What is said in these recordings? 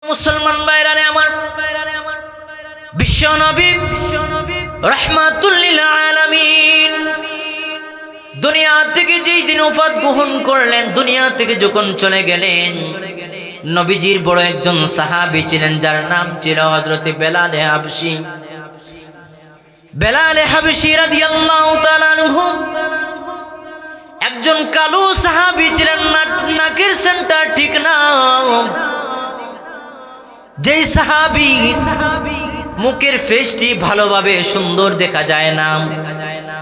মুসলমান ভাইরারে আমার, বিশ্ব নবী রাহমাতুল লিল আলামিন দুনিয়া থেকে যেই দিন ওফাত গ্রহণ করলেন, দুনিয়া থেকে যখন চলে গেলেন, নবীজির বড় একজন সাহাবী ছিলেন যার নাম ছিল হযরত বেলাল হাবশী। বেলাল হাবশী রাদিয়াল্লাহু তাআলা আনহু একজন কালো সাহাবী ছিলেন, নাকের সেন্টার ঠিক না। যেই সাহাবী মুখের ফেসটি ভালোভাবে সুন্দর দেখা যায় না,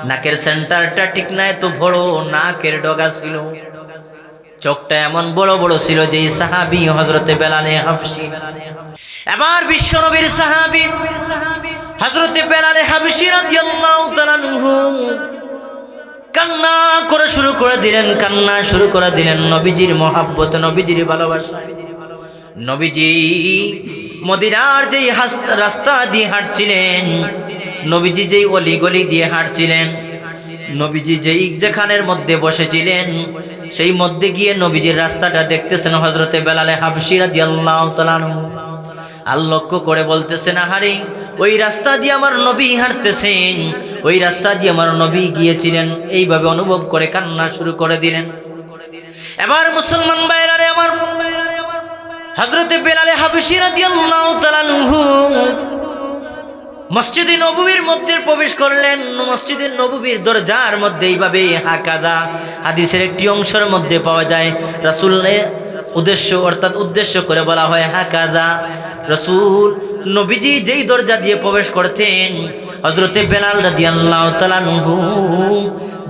নাকের সেন্টারটা ঠিক না, এত বড় নাকের ডগা ছিল, চোখটা এমন বড় বড় ছিল। যেই সাহাবী হযরতে বেলাল হাবশী। এবার বিশ্বনবীর সাহাবী হযরতে বেলাল হাবশী রাদিয়াল্লাহু তাআলা আনহু কান্না করে শুরু করে দিলেন, কান্না শুরু করে দিলেন। নবীজির মহব্বত, নবীজির ভালোবাসা। নবীজি মদিনার যেই রাস্তা দিয়ে হাঁটছিলেন, নবীজি যেই অলি গলি দিয়ে হাঁটছিলেন, নবীজি যেই যেখানের মধ্যে বসেছিলেন, সেই মধ্যে গিয়ে নবীজির রাস্তাটা দেখতেছেন হযরতে বেলাল হাবশী রাদিয়াল্লাহু তাআলা আনহু। আর লক্ষ্য করে বলতেছেন, আহারে ওই রাস্তা দিয়ে আমার নবী হাঁটতেছেন, ওই রাস্তা দিয়ে আমার নবী গিয়েছিলেন। এইভাবে অনুভব করে কান্না শুরু করে দিলেন। এবার মুসলমান ভাইরারে আমার, হযরতে বেলাল হাবশী রাদিয়াল্লাহু তাআলা আনহু মসজিদে নববীর মধ্যে প্রবেশ করলেন। মসজিদে নববীর দরজার মধ্যে এইভাবে হাকাদা হাদিসের একটি অংশের মধ্যে পাওয়া যায়, রাসূলের উদ্দেশ্য অর্থাৎ উদ্দেশ্য করে বলা হয় হাকাদা। রাসূল নবীজি যেই দরজা দিয়ে প্রবেশ করতেন, হযরতে বেলাল রাদিয়াল্লাহু তাআলা আনহু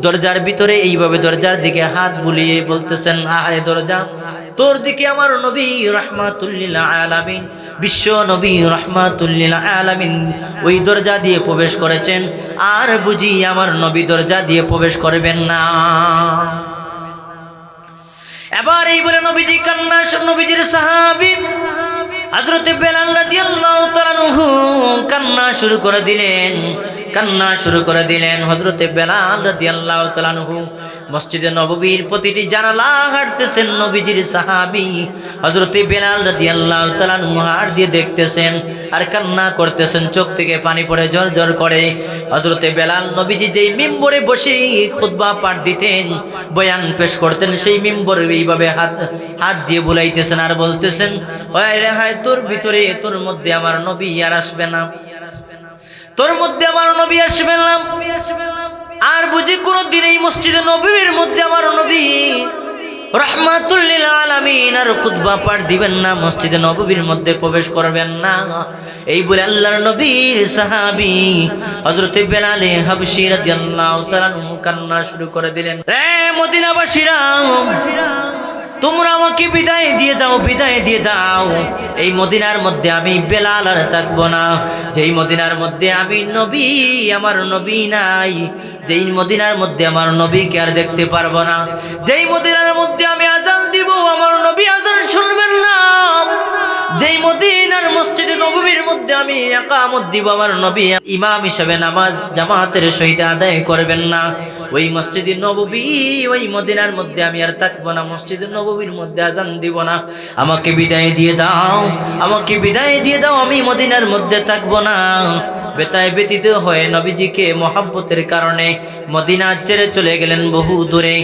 দরজার ভিতরে এইভাবে দরজার দিকে হাত বুলিয়ে বলতেছেন, আরে দরজা, তোর দিকে আমার নবী রাহমাতুল লিল আলামিন, বিশ্ব নবী রাহমাতুল লিল আলামিন ওই দরজা দিয়ে প্রবেশ করেছেন, আর বুঝি আমার নবী দরজা দিয়ে প্রবেশ করবেন না? এবার এই বলে নবীজি কান্না, নবীজির সাহাবী হযরতে বেলাল রাদিয়াল্লাহু তাআলা আনহু কান্না শুরু করে দিলেন, কান্না শুরু করে দিলেন। হযরতে বেলাল রাদিয়াল্লাহু তাআলা আনহু মসজিদে নববীর প্রতিটি জানালা হাঁটতেছেন। নবীজির সাহাবী হযরতে বেলাল রাদিয়াল্লাহু তাআলা আনহু হাঁট দিয়ে দেখতেছেন আর কান্না করতেছেন, চোখ থেকে পানি পড়ে ঝরঝর করে। হযরতে বেলাল নবীজি যেই মিম্বরে বসে খুতবা পাঠ দিতেন, বয়ান পেশ করতেন, সেই মিম্বরে এইভাবে হাত দিয়ে বুলাইতেছেন আর বলতেছেন, ওই রেহাই তোর ভিতরে, তোর মধ্যে আমার নবী আর আসবে না, তোর মধ্যে আমার নবী আসবে না। আর বুঝি কোনদিন এই মসজিদে নববীর মধ্যে আমার নবী রাহমাতুল লিল আলামিন আর খুতবা পাঠ দিবেন না, মসজিদে নববীর মধ্যে প্রবেশ করবেন না। এই বলে আল্লাহর নবীর সাহাবী হযরতে বেলাল হাবশী রাদিয়াল্লাহু তাআলা কান্না শুরু করে দিলেন। রে মদিনাবাসীরা, তোমরা আমাকে বিদায় দিয়ে দাও, বিদায় দিয়ে দাও। এই মদিনার মধ্যে আমি বেলাল আর থাকবো না। যেই মদিনার মধ্যে আমি নবী, আমার নবী নাই, যেই মদিনার মধ্যে আমার নবীকে আর দেখতে পারবো না, যেই মদিনার মধ্যে আমি আজান দিব, আমার নবী আজান শুনবেন না, যেই মদিনার মসজিদে নববীর মধ্যে আমি ইকামত দিব, আমার নবী ইমাম হিসেবে নামাজ জামাতের সহিত আদায় করবেন না, ওই মসজিদে নববী, ওই মদিনার মধ্যে আমি আর থাকবো না, মসজিদে নববীর মধ্যে আজান দিব না। আমাকে বিদায় দিয়ে দাও, আমাকে বিদায় দিয়ে দাও, আমি মদিনার মধ্যে থাকবো না। বেতায় ব্যতীত হয়ে নবীজিকে মহব্বতের কারণে মদিনা ছেড়ে চলে গেলেন বহু দূরে।